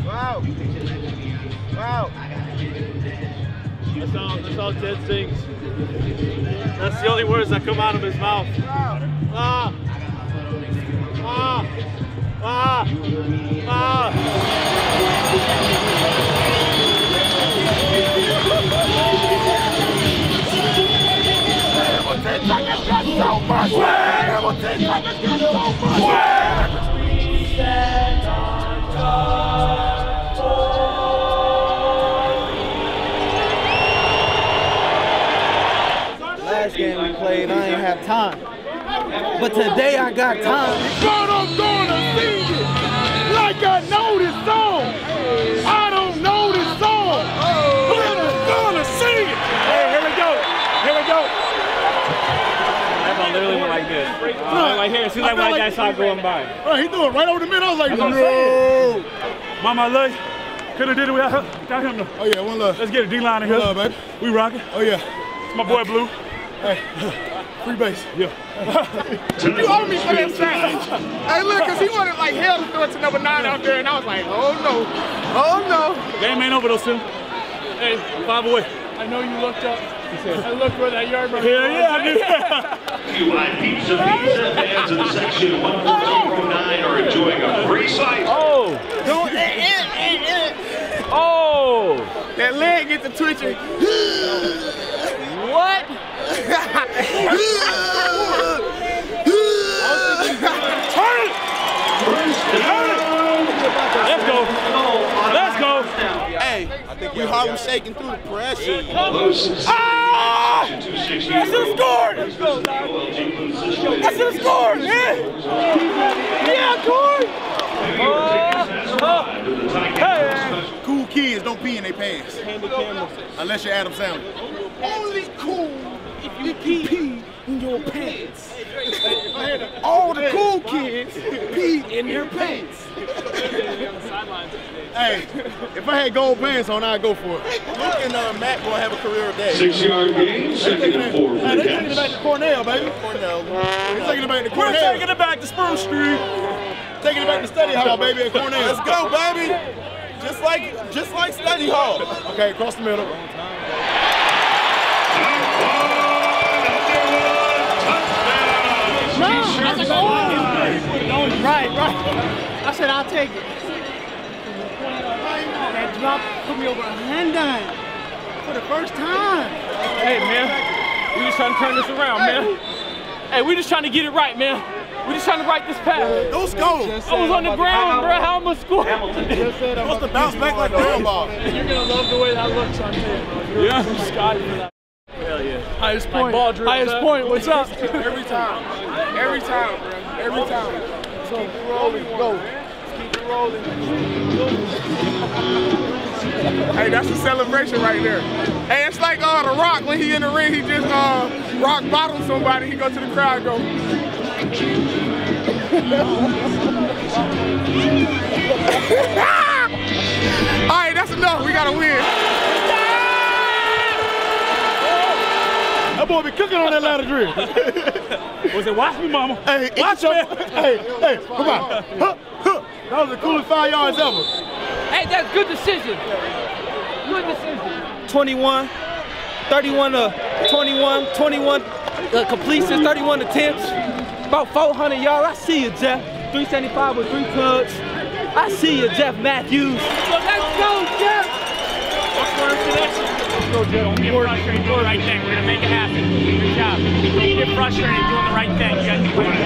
Wow. Wow. That's all Ted sings. That's the only words that come out of his mouth. Ah. Ah. Ah. Ah. So much. Last game we played, I ain't have time. But today I got time. But I'm gonna sing it like I know this song. I don't know this song, but I'm gonna sing it. Hey, here we go. Here we go. That ball literally went like this. Like here, see like when I saw it going by. Bro, he threw it right over the middle. I was like, no. Mama leg. Could have did it without him though. Oh yeah, one love. Let's get a D-line in here. One love, baby. We rocking. Oh yeah. It's my boy Blue. Hey, free base. Yeah. You owe me for that sound. Hey, look, because he wanted like hell to throw it to number 9 out there, and I was like, oh no. Oh no. Game ain't over though, Sim. Hey, 5 away. I know you looked up. I looked where that yard marker was. Yeah, I did. Live pizza fans in section 11409 are enjoying a free site. Oh! Don't, Oh! that leg gets to twitching. What? Let's go. Let's go. Hey, we Harlem shaking through the pressure. Ah! I should have scored. I should have scored, man. Yeah, Corey. Hey. Cool kids don't pee in their pants. Unless you're Adam Sandler. Only cool if you pee in your pants. All the cool kids pee in their pants. Hey, if I had gold pants on, I'd go for it. Luke and Matt will have a career day. 6-yard gain, second and 4 for Hey, the they're taking it back Cats. to Cornell, baby. Cornell. They're taking it back to Cornell. We're taking it back to Spruce Street. Taking it back to study hall, baby, at Cornell. Let's go, baby. Just like study hall. Okay, across the middle. Right. I said, I'll take it. That drop put me over a hand for the first time. Hey, man. We just trying to turn this around, man. Hey, we just trying to get it right, man. We just trying to right this path. Let's go. I was on the ground, bro. How am I score? Supposed to bounce back like a handball. You're going to love the way that looks on you. Yeah. Scotty for that. Hell yeah. Highest point. Highest point. What's up? Every time. Every time, bro. Every time. So keep it rolling. Go. Keep it rolling. Hey, that's a celebration right there. Hey, it's like The Rock when he in the ring, he just rock bottom somebody, he go to the crowd and go. All right, that's enough. We gotta win. That boy be cooking on that ladder drill. Was it watch me, mama? Hey, Watch me. Hey, come on. Huh. That was the coolest 5 yards ever. Hey, that's good decision. Good decision. 21, 31 to 21 completions, 31 attempts, about 400 yards. I see you, Jeff. 375 with 3 tugs. I see you, Jeff Matthews. Let's go, Jeff. Let's go, Jeff. Don't get frustrated. Do the right thing. We're going to make it happen. Good job. Don't get frustrated doing the right thing. You got to do it.